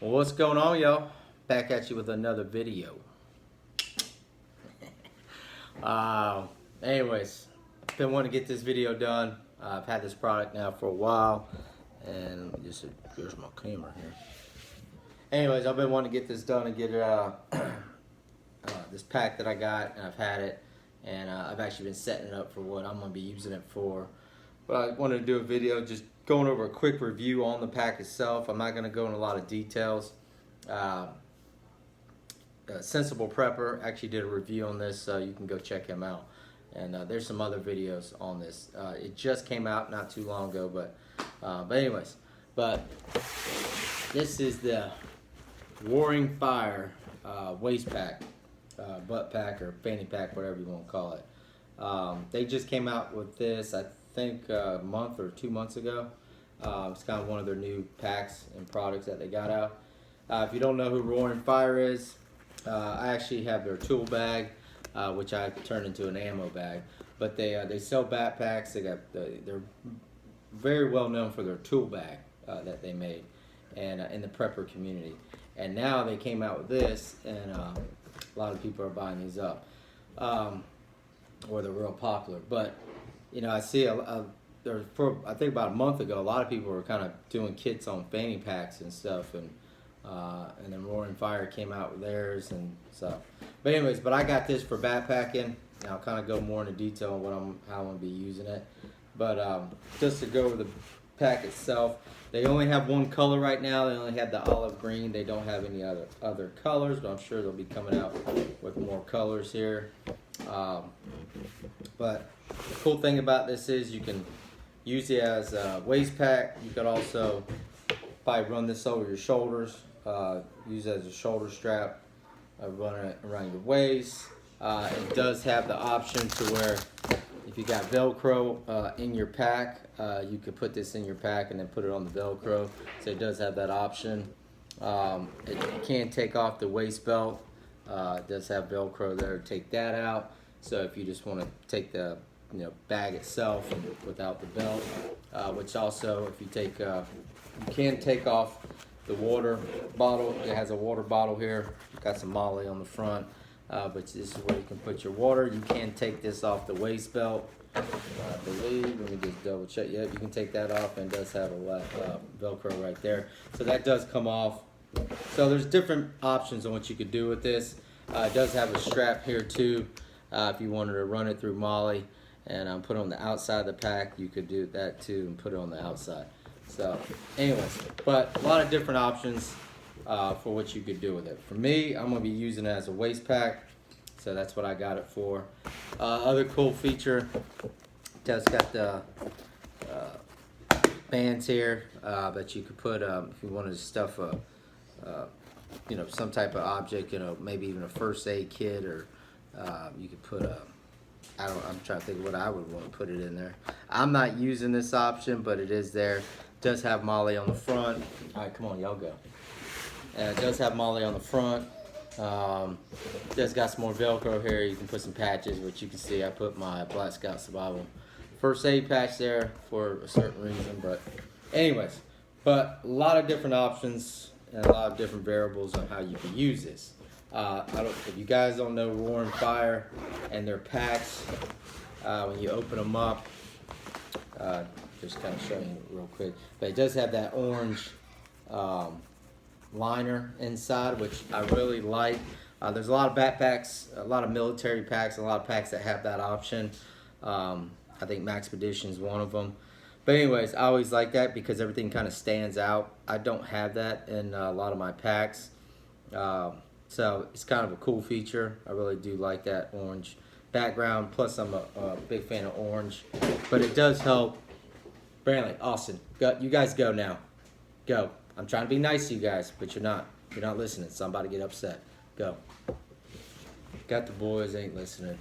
Well, what's going on, y'all? Back at you with another video. Anyways, been wanting to get this video done. I've had this product now for a while, and just here's my camera here. Anyways, I've been wanting to get this done and get this pack that I got, and I've had it, and I've actually been setting it up for what I'm going to be using it for. But I wanted to do a video just going over a quick review on the pack itself. I'm not going to go into a lot of details. Sensible Prepper actually did a review on this, so you can go check him out. And there's some other videos on this. It just came out not too long ago, but anyways. But this is the Roaring Fire waist pack, butt pack, or fanny pack, whatever you want to call it. They just came out with this, I think a month or 2 months ago. It's kind of one of their new packs and products that they got out. If you don't know who Roaring Fire is, I actually have their tool bag, which I turned into an ammo bag. But they sell backpacks. They're very well known for their tool bag that they made, and in the prepper community. And now they came out with this, and a lot of people are buying these up, or they're real popular. But you know, I see I think about a month ago, a lot of people were kind of doing kits on fanny packs and stuff, and then Roaring Fire came out with theirs and stuff. But anyways, I got this for backpacking, and I'll kind of go more into detail on how I'm going to be using it. But just to go over the pack itself, they only have one color right now. They only have the olive green. They don't have any other colors, but I'm sure they'll be coming out with more colors here. But the cool thing about this is you can use it as a waist pack. You could also probably run this over your shoulders, use it as a shoulder strap, run it around your waist. It does have the option to where if you got Velcro in your pack, you could put this in your pack and then put it on the Velcro. So it does have that option. It can take off the waist belt. It does have Velcro there to take that out. So if you just want to take the bag itself without the belt, which also if you take, you can take off the water bottle. It has a water bottle here. Got some Molly on the front, but this is where you can put your water. You can take this off the waist belt, I believe. Let me just double check. Yep, you can take that off, and it does have a Velcro right there. So that does come off. So there's different options on what you could do with this. It does have a strap here too. If you wanted to run it through Molly and put it on the outside of the pack, you could do that too and put it on the outside. So anyways, but a lot of different options for what you could do with it. For me, I'm going to be using it as a waist pack, so that's what I got it for. Other cool feature, it's got the bands here that you could put if you wanted to stuff some type of object, maybe even a first aid kit, or you could put I'm trying to think what I would want to put it in there. I'm not using this option, but it is there. It does have Molly on the front. All right, come on, y'all go. It does have Molly on the front. It's got some more Velcro here. You can put some patches, which you can see I put my Black Scout Survival first aid patch there for a certain reason. But anyways, a lot of different options and a lot of different variables on how you can use this. If you guys don't know Roaring Fire and their packs, when you open them up, just kind of showing you real quick, but it does have that orange liner inside, which I really like. There's a lot of backpacks, a lot of military packs, a lot of packs that have that option. I think Maxpedition is one of them. But anyways, I always like that because everything kind of stands out. I don't have that in a lot of my packs. So it's kind of a cool feature. I really do like that orange background. Plus, I'm a big fan of orange. But it does help. Brantley, Austin, you guys go now. Go. I'm trying to be nice to you guys, but you're not. You're not listening, so I'm about to get upset. Go. Got the boys, ain't listening.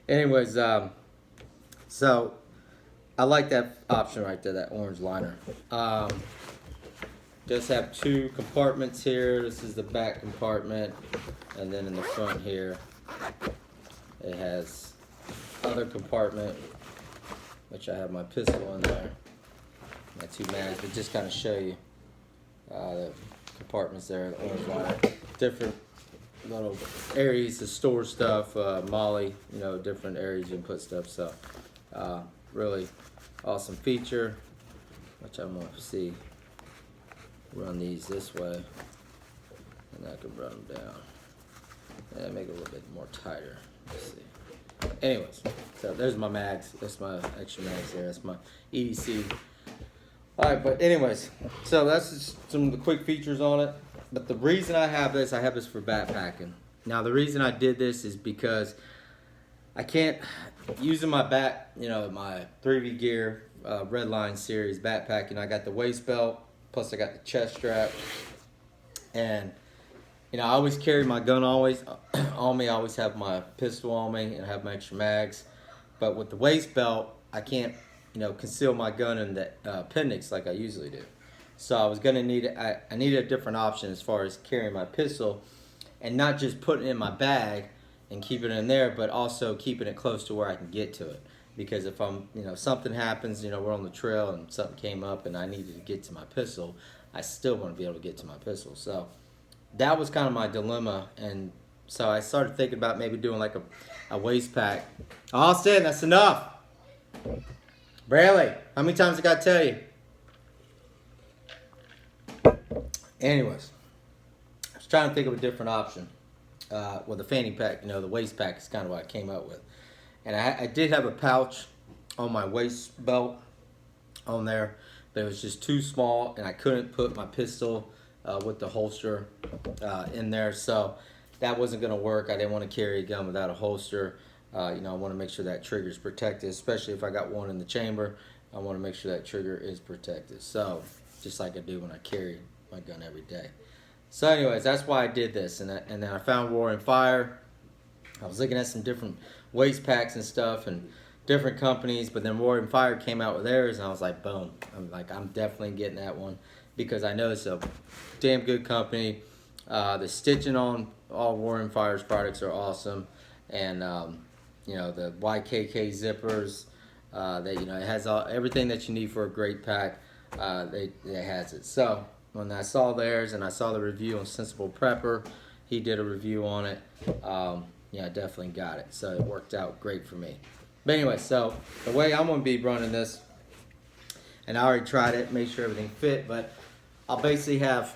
Anyways, so I like that option right there, that orange liner. Does have two compartments here. This is the back compartment, and then in the front here it has other compartment, which I have my pistol in there, my two mags, but just kind of show you the compartments there. There's a lot of different little areas to store stuff, Molly, you know, different areas you can put stuff. So really awesome feature, which I'm going to see run these this way, and I can run them down and make it a little bit more tighter. Let's see. Anyways, so there's my mags. That's my extra mags there. That's my EDC. All right, but anyways, so that's just some of the quick features on it. But the reason I have this for backpacking. Now the reason I did this is because I can't, using my back, you know, my 3V Gear Redline series backpacking, I got the waist belt, plus I got the chest strap, and you know, I always carry my gun always on me. I always have my pistol on me and I have my extra mags. But with the waist belt, I can't, you know, conceal my gun in the appendix like I usually do. So I was gonna need, I needed a different option as far as carrying my pistol and not just putting it in my bag and keeping it in there, but also keeping it close to where I can get to it. Because if I'm, you know, something happens, you know, we're on the trail and something came up and I needed to get to my pistol, I still want to be able to get to my pistol. So that was kind of my dilemma, and so I started thinking about maybe doing like a waist pack. Austin, that's enough. Bradley, how many times I gotta tell you? Anyways, I was trying to think of a different option with a fanny pack. You know, the waist pack is kind of what I came up with, and I did have a pouch on my waist belt on there, but it was just too small, and I couldn't put my pistol with the holster in there, so that wasn't going to work. I didn't want to carry a gun without a holster. You know, I want to make sure that trigger is protected, especially if I got one in the chamber. I want to make sure that trigger is protected, so just like I do when I carry my gun every day. So anyways, that's why I did this, and then I found Roaring Fire. I was looking at some different waist packs and stuff and different companies, but then Roaring Fire came out with theirs, and I was like, boom. I'm definitely getting that one, because I know it's a damn good company. The stitching on all Roaring Fire's products are awesome, and you know, the YKK zippers, that, you know, it has everything that you need for a great pack. It has it. So when I saw theirs and I saw the review on Sensible Prepper, he did a review on it. Yeah, I definitely got it. So it worked out great for me. But anyway, so the way I'm gonna be running this, and I already tried it, made sure everything fit, but I'll basically have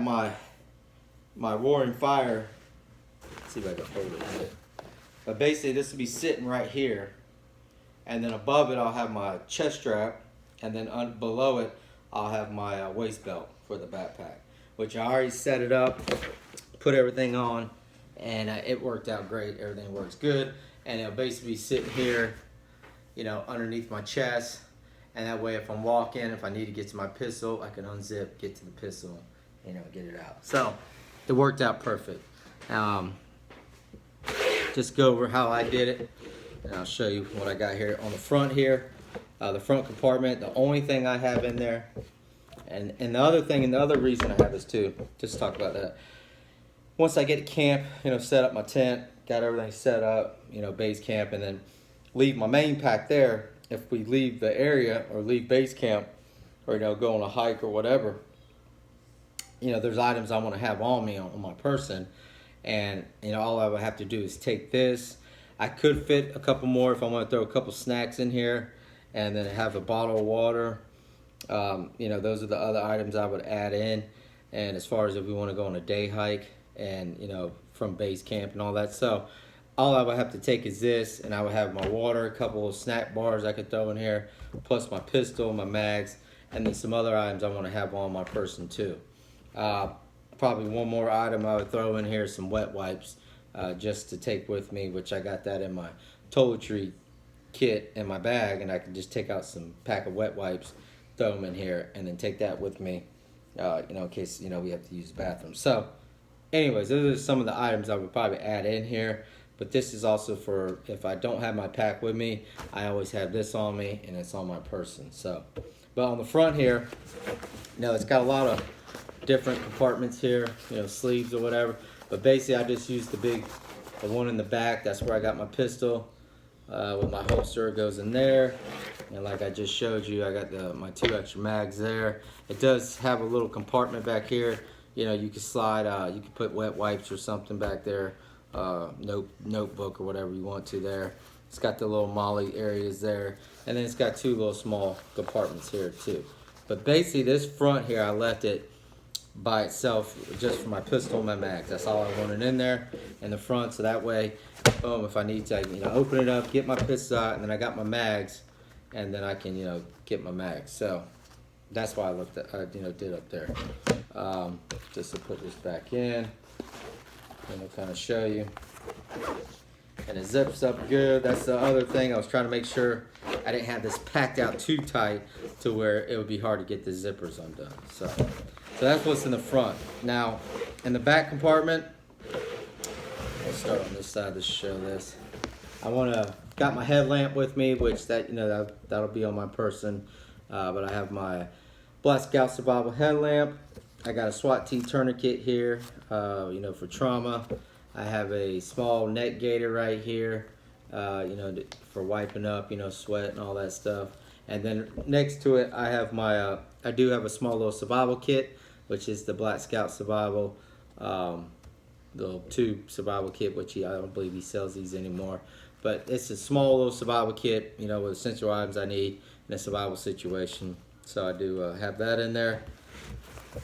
my Roaring Fire. Let's see if I can hold it here. But basically this will be sitting right here, and then above it I'll have my chest strap, and then below it I'll have my waist belt for the backpack, which I already set it up, put everything on, and it worked out great. Everything works good, and it'll basically be sitting here, you know, underneath my chest. And that way, if I'm walking, if I need to get to my pistol, I can unzip, get to the pistol, you know, get it out. So it worked out perfect. Just go over how I did it, and I'll show you what I got here on the front here. The front compartment, the only thing I have in there, and the other thing, and the other reason I have this too, just talk about that. Once I get to camp, you know, set up my tent, got everything set up, you know, base camp, and then leave my main pack there. If we leave the area or leave base camp, or, you know, go on a hike or whatever, you know, there's items I want to have on me on my person, and, you know, all I would have to do is take this. I could fit a couple more if I want to throw a couple snacks in here, and then have a bottle of water. You know, those are the other items I would add in. And as far as if we want to go on a day hike, and, you know, from base camp and all that, so all I would have to take is this, and I would have my water, a couple of snack bars I could throw in here, plus my pistol, my mags, and then some other items I want to have on my person too. Probably one more item I would throw in here, some wet wipes, just to take with me, which I got that in my toiletry kit in my bag, and I can just take out some pack of wet wipes, throw them in here, and then take that with me, you know, in case, you know, we have to use the bathroom. So anyways, those are some of the items I would probably add in here. But this is also for if I don't have my pack with me, I always have this on me, and it's on my person. So, but on the front here, you know, it's got a lot of different compartments here, you know, sleeves or whatever. But basically, I just use the one in the back. That's where I got my pistol. with my holster. It goes in there, and like I just showed you, I got my 2 extra mags there. It does have a little compartment back here. You know, you can slide, you can put wet wipes or something back there, notebook or whatever you want to there. It's got the little molly areas there, and then it's got 2 little small compartments here too. But basically this front here, I left it by itself just for my pistol and my mags. That's all I wanted in there in the front, so that way, boom, if I need to, you know, open it up, get my pistol out, and then I got my mags, and then I can, you know, get my mags. So that's why I looked at, you know, did up there. Just to put this back in, and I'll kind of show you. And it zips up good. That's the other thing. I was trying to make sure I didn't have this packed out too tight to where it would be hard to get the zippers undone. So that's what's in the front. Now, in the back compartment, I'll start on this side to show this. Got my headlamp with me, which that'll be on my person. But I have my Black Scout Survival headlamp. I got a SWAT team tourniquet here, you know, for trauma. I have a small neck gaiter right here, you know, for wiping up, you know, sweat and all that stuff. And then next to it, I have my, I do have a small little survival kit, which is the Black Scout Survival, the tube survival kit, which I don't believe he sells these anymore. But it's a small little survival kit, you know, with essential items I need in a survival situation. So I do have that in there.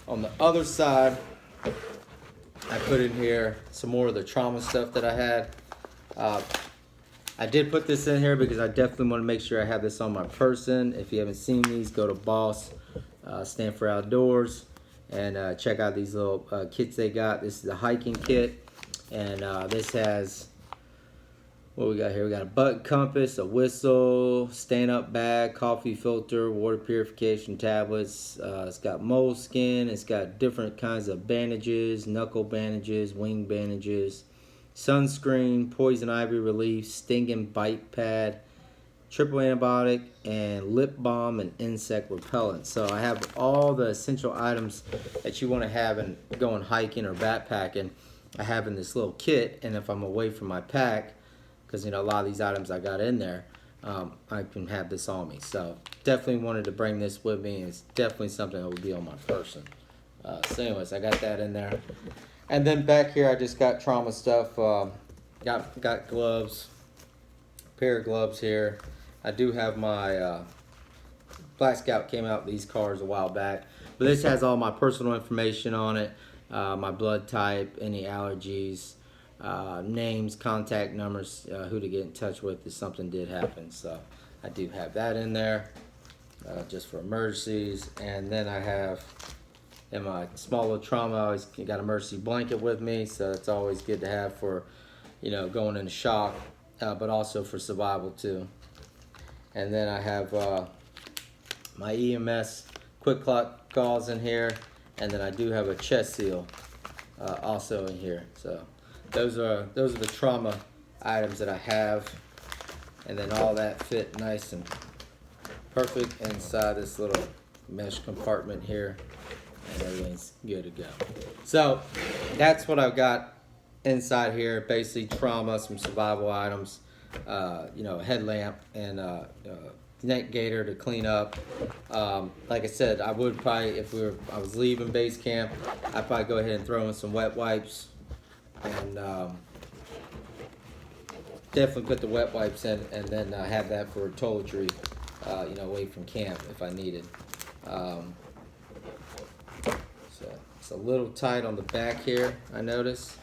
On the other side, I put in here some more of the trauma stuff that I had. I did put this in here because I definitely want to make sure I have this on my person. If you haven't seen these, go to Boss, Stand for Outdoors, and check out these little kits they got. This is a hiking kit, and this has, what we got here? We got a button compass, a whistle, stand-up bag, coffee filter, water purification tablets. It's got moleskin. It's got different kinds of bandages, knuckle bandages, wing bandages, sunscreen, poison ivy relief, stinging bite pad, triple antibiotic, and lip balm and insect repellent. So I have all the essential items that you want to have in going hiking or backpacking. I have in this little kit, and if I'm away from my pack, because you know a lot of these items I got in there, I can have this on me. So definitely wanted to bring this with me, and it's definitely something that will be on my person. So anyways, I got that in there. And then back here I just got trauma stuff. Got gloves, pair of gloves here. I do have my Black Scout came out with these cards a while back, but this has all my personal information on it, my blood type, any allergies, names, contact numbers, who to get in touch with if something did happen. So I do have that in there, just for emergencies. And then I have in my small little trauma, I always got an emergency blanket with me, so it's always good to have for, you know, going into shock, but also for survival too. And then I have my EMS quick clock gauze in here, and then I do have a chest seal also in here. So those are the trauma items that I have, and then all that fit nice and perfect inside this little mesh compartment here, and everything's good to go. So that's what I've got inside here. Basically trauma, some survival items, you know, headlamp, and neck gaiter to clean up. Like I said, I would probably, if I was leaving base camp, I'd probably go ahead and throw in some wet wipes, and definitely put the wet wipes in, and then have that for toiletry, you know, away from camp if I needed. So it's a little tight on the back here, I noticed,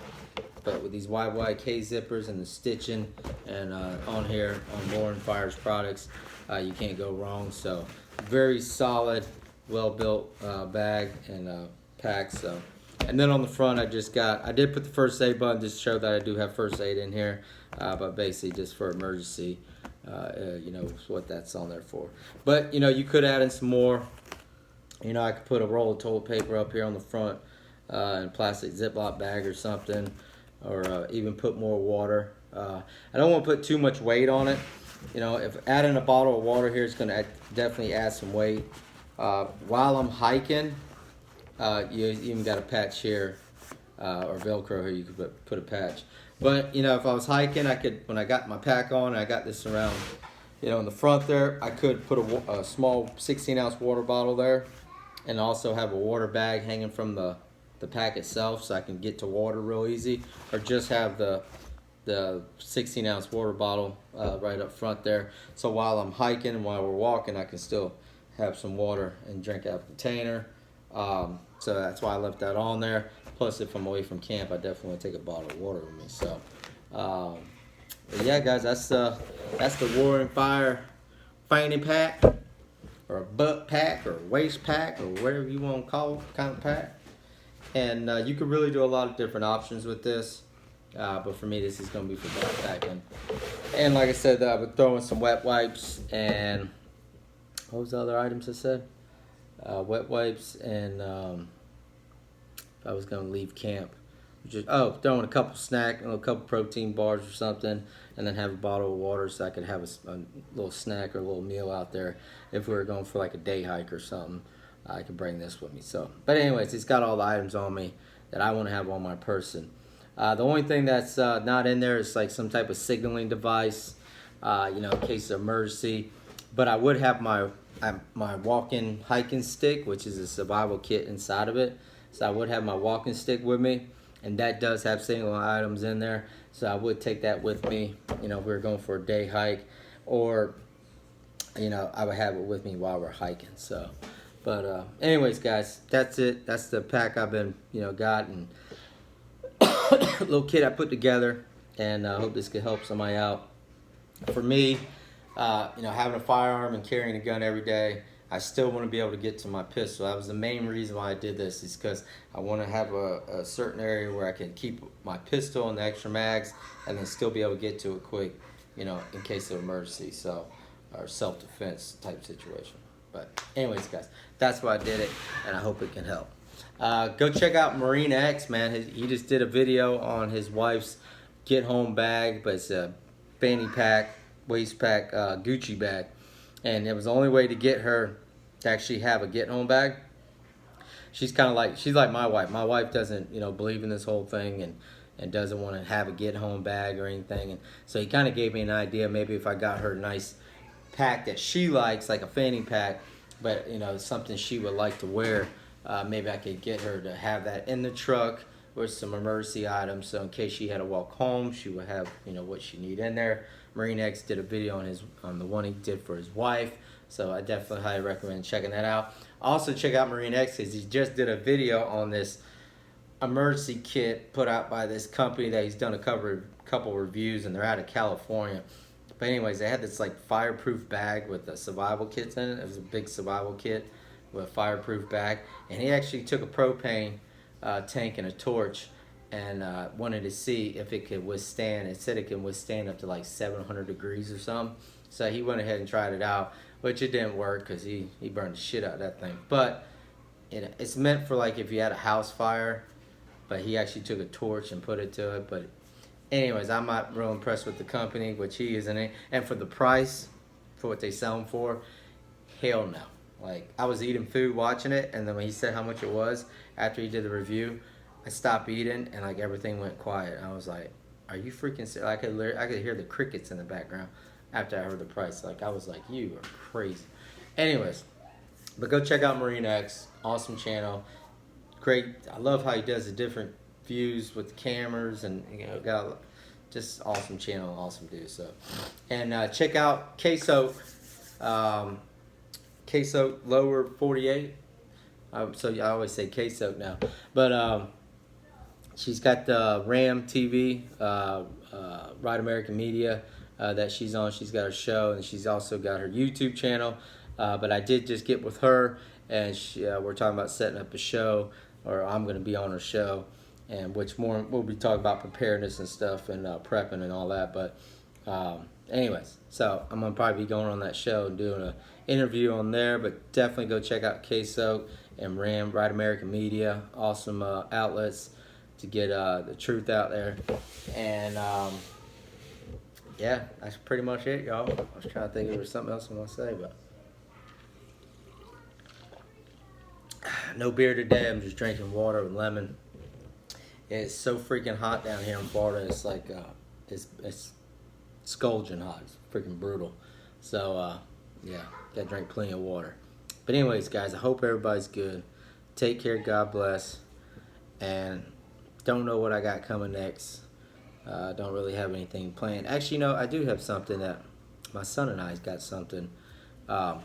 but with these YYK zippers and the stitching, and on here on Lauren Fires products, you can't go wrong. So very solid, well built bag and pack. So, and then on the front I did put the first aid button just to show that I do have first aid in here, but basically just for emergency, you know, what that's on there for. But you know, you could add in some more. You know, I could put a roll of toilet paper up here on the front, in a plastic Ziploc bag or something, or even put more water. I don't want to put too much weight on it. You know, if adding a bottle of water here is going to definitely add some weight. While I'm hiking, you even got a patch here, or Velcro here, you could put a patch. But, you know, if I was hiking, I could, when I got my pack on, I got this around, you know, in the front there, I could put a small 16-ounce water bottle there, and also have a water bag hanging from the pack itself, so I can get to water real easy, or just have the 16-ounce water bottle right up front there. So while I'm hiking and while we're walking, I can still have some water and drink out of the container. So that's why I left that on there. Plus, if I'm away from camp, I definitely want to take a bottle of water with me. So, but yeah, guys, that's the Roaring Fire fanny pack, or a butt pack, or waist pack, or whatever you want to call it, kind of pack. And you could really do a lot of different options with this. But for me, this is going to be for backpacking. And like I said, I would throw in some wet wipes and what was the other items I said? Wet wipes and I was going to leave camp. Just throw in a couple a couple protein bars or something, and then have a bottle of water so I could have a little snack or a little meal out there. If we were going for like a day hike or something, I could bring this with me. So, but anyways, it's got all the items on me that I want to have on my person. The only thing that's not in there is like some type of signaling device, you know, in case of emergency. But I would have my walking hiking stick, which is a survival kit inside of it. So I would have my walking stick with me, and that does have signaling items in there. So I would take that with me, you know, if we were going for a day hike, or, you know, I would have it with me while we're hiking. So, but anyways, guys, that's it. That's the pack I've been, you know, got, and little kit I put together, and I hope this could help somebody out. For me, you know, having a firearm and carrying a gun every day, I still want to be able to get to my pistol. That was the main reason why I did this, is because I want to have a certain area where I can keep my pistol and the extra mags, and then still be able to get to it quick, you know, in case of emergency, so, or self-defense type situation. But anyways, guys, that's why I did it, and I hope it can help. Go check out Marine X, man. He just did a video on his wife's get-home bag, but it's a fanny pack, waist pack, Gucci bag. And it was the only way to get her to actually have a get-home bag. She's like my wife. My wife doesn't, you know, believe in this whole thing, and doesn't want to have a get-home bag or anything. And so he kind of gave me an idea, maybe if I got her a nice pack that she likes, like a fanny pack, but, you know, something she would like to wear. Maybe I could get her to have that in the truck with some emergency items, so in case she had to walk home, she would have, you know, what she need in there. Marine X did a video on the one he did for his wife, so I definitely highly recommend checking that out. Also check out Marine X, because he just did a video on this emergency kit put out by this company that he's done a couple reviews, and they're out of California. But anyways, they had this like fireproof bag with the survival kits in it. It was a big survival kit with a fireproof bag, and he actually took a propane tank and a torch, and wanted to see if it could withstand. It said it can withstand up to like 700 degrees or something. So he went ahead and tried it out, which it didn't work because he burned the shit out of that thing. But it's meant for like if you had a house fire, but he actually took a torch and put it to it. But anyways, I'm not real impressed with the company, which he isn't. And for the price, for what they sell them for, hell no. Like, I was eating food watching it, and then when he said how much it was, after he did the review, I stopped eating, and like everything went quiet. I was like, are you freaking serious? I could hear the crickets in the background after I heard the price. Like, I was like, you are crazy. Anyways, but go check out Marine X. Awesome channel. Great. I love how he does the different views with the cameras, and, you know, got just awesome channel, awesome dude. So, and check out Queso. Queso Lower 48. So I always say Queso now, but she's got the Ram TV, Right American Media, that she's on. She's got her show, and she's also got her YouTube channel. But I did just get with her, and we're talking about setting up a show, or I'm going to be on her show, and which more we'll be talking about preparedness and stuff, and prepping and all that. But anyways, so I'm going to probably be going on that show and doing an interview on there, but definitely go check out Queso and Ram, Right American Media. Awesome outlets to get the truth out there. And yeah, that's pretty much it, y'all. I was trying to think if there was something else I want to say, but no beer today. I'm just drinking water with lemon. It's so freaking hot down here in Florida. It's like it's scourging hot. It's freaking brutal. So yeah, gotta drink plenty of water. But anyways, guys, I hope everybody's good. Take care. God bless. And don't know what I got coming next. Don't really have anything planned. Actually, no, I do have something that my son and I's got something. When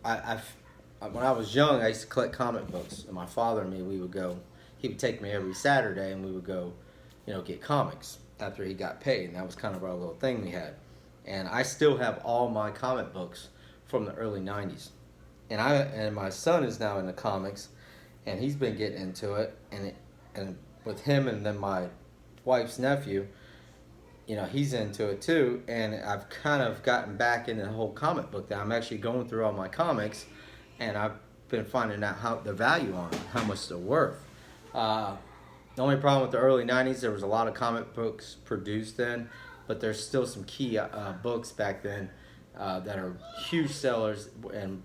I was young, I used to collect comic books, and my father and me, we would go. He would take me every Saturday, and we would go, get comics after he got paid, and that was kind of our little thing we had. And I still have all my comic books from the early '90s, and my son is now into comics, and he's been getting into it, and with him and then my wife's nephew, he's into it too, and I've kind of gotten back into the whole comic book thing. I'm actually going through all my comics, and I've been finding out how the value on them, how much they're worth. The only problem with the early '90s, there was a lot of comic books produced then, but there's still some key books back then that are huge sellers and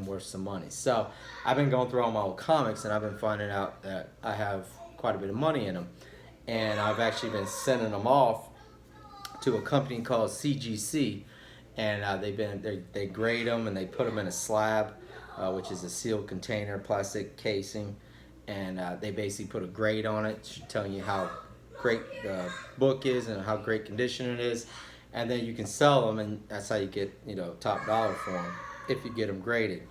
worth some money. So I've been going through all my old comics, and I've been finding out that I have quite a bit of money in them, and I've actually been sending them off to a company called CGC, and they grade them and they put them in a slab, which is a sealed container, plastic casing, and they basically put a grade on it, telling you how great the book is and how great condition it is, and then you can sell them, and that's how you get top dollar for them if you get them graded.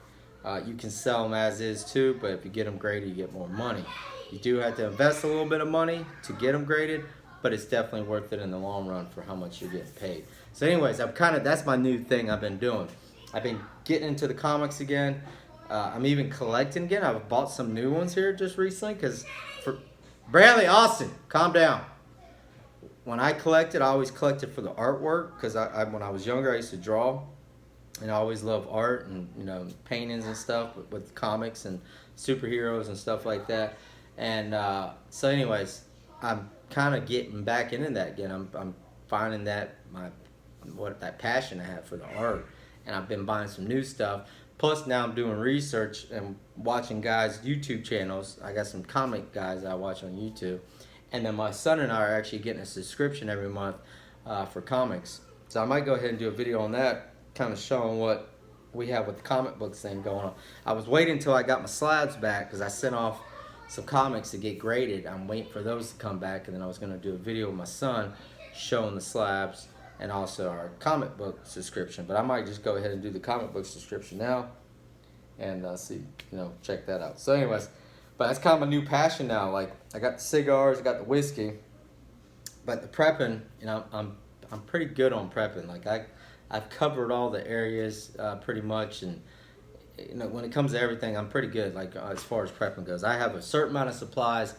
You can sell them as is too, but if you get them graded, you get more money. You do have to invest a little bit of money to get them graded, but it's definitely worth it in the long run for how much you're getting paid. So anyways, that's my new thing I've been doing. I've been getting into the comics again. I'm even collecting again. I've bought some new ones here just recently because for Bradley, Austin, calm down. When I collected, I always collected for the artwork because when I was younger, I used to draw, and I always loved art and paintings and stuff with comics and superheroes and stuff like that. And so anyways, I'm kind of getting back into that again. I'm finding that that passion I have for the art, and I've been buying some new stuff. Plus now I'm doing research and watching guys' YouTube channels. I got some comic guys I watch on YouTube, and then my son and I are actually getting a subscription every month for comics. So I might go ahead and do a video on that, kind of showing what we have with the comic books thing going on. I was waiting until I got my slabs back because I sent off some comics to get graded. I'm waiting for those to come back, and then I was going to do a video with my son showing the slabs and also our comic book subscription. But I might just go ahead and do the comic book subscription now and see, check that out. So anyways, but that's kind of a new passion now. Like, I got the cigars, I got the whiskey, but the prepping, I'm pretty good on prepping. Like, I've covered all the areas pretty much, and when it comes to everything, I'm pretty good, like as far as prepping goes. I have a certain amount of supplies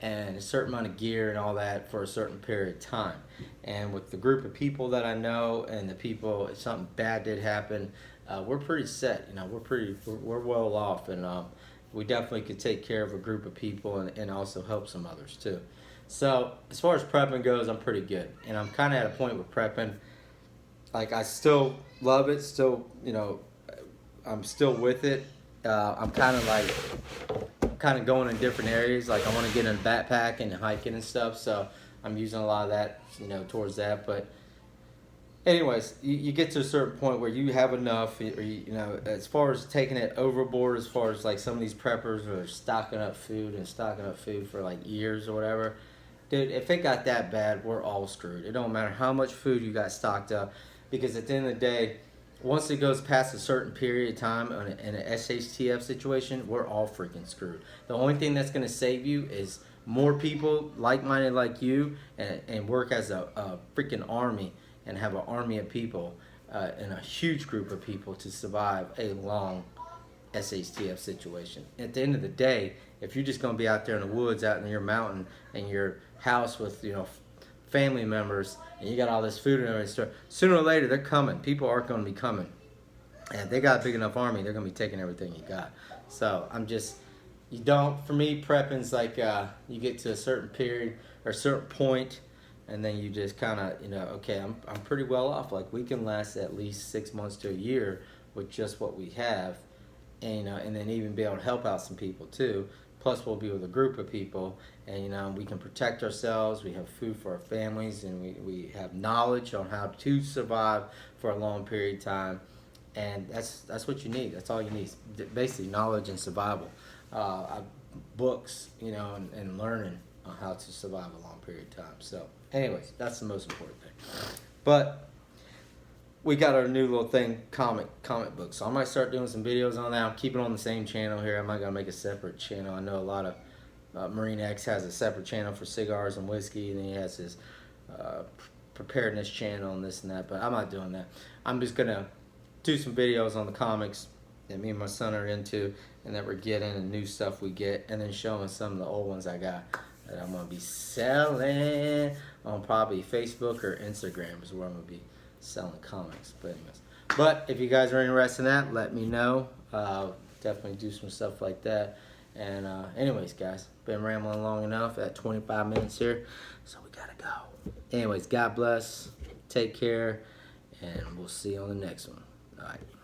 and a certain amount of gear and all that for a certain period of time. And with the group of people that I know and the people, if something bad did happen, we're pretty set. We're well off, and we definitely could take care of a group of people and also help some others too. So as far as prepping goes, I'm pretty good, and I'm kind of at a point with prepping. Like, I still love it. Still, I'm still with it. I'm kind of going in different areas. Like, I want to get in backpacking and hiking and stuff, so I'm using a lot of that, towards that. But anyways, you get to a certain point where you have enough, or as far as taking it overboard, as far as like some of these preppers are stocking up food for like years or whatever. Dude, if it got that bad, we're all screwed. It don't matter how much food you got stocked up, because at the end of the day, once it goes past a certain period of time in an SHTF situation, we're all freaking screwed. The only thing that's going to save you is more people like-minded like you and work as a freaking army and have an army of people and a huge group of people to survive a long SHTF situation. At the end of the day, if you're just going to be out there in the woods, out in your mountain, in your house with, family members, and you got all this food and everything, sooner or later they're coming. People are going to be coming, and if they got a big enough army, they're going to be taking everything you got. So for me, prepping's like you get to a certain period or a certain point, and then you just kind of, okay, I'm pretty well off. Like, we can last at least 6 months to a year with just what we have, and and then even be able to help out some people too. Plus, we'll be with a group of people, and you know, we can protect ourselves. We have food for our families, and we have knowledge on how to survive for a long period of time. And that's what you need. That's all you need. Basically, knowledge and survival. Books, you know, and learning on how to survive a long period of time. So, anyways, that's the most important thing. But we got our new little thing, comic books. So I might start doing some videos on that. I'm keeping it on the same channel here. I'm not gonna make a separate channel. I know a lot of Marine X has a separate channel for cigars and whiskey, and then he has his preparedness channel and this and that. But I'm not doing that. I'm just gonna do some videos on the comics that me and my son are into, and that we're getting, and new stuff we get, and then showing some of the old ones I got that I'm gonna be selling on probably Facebook or Instagram is where I'm gonna be selling comics. But anyways, but if you guys are interested in that, let me know. Definitely do some stuff like that. And anyways, guys, been rambling long enough at 25 minutes here, so we gotta go. Anyways, God bless, take care, and we'll see you on the next one. All right.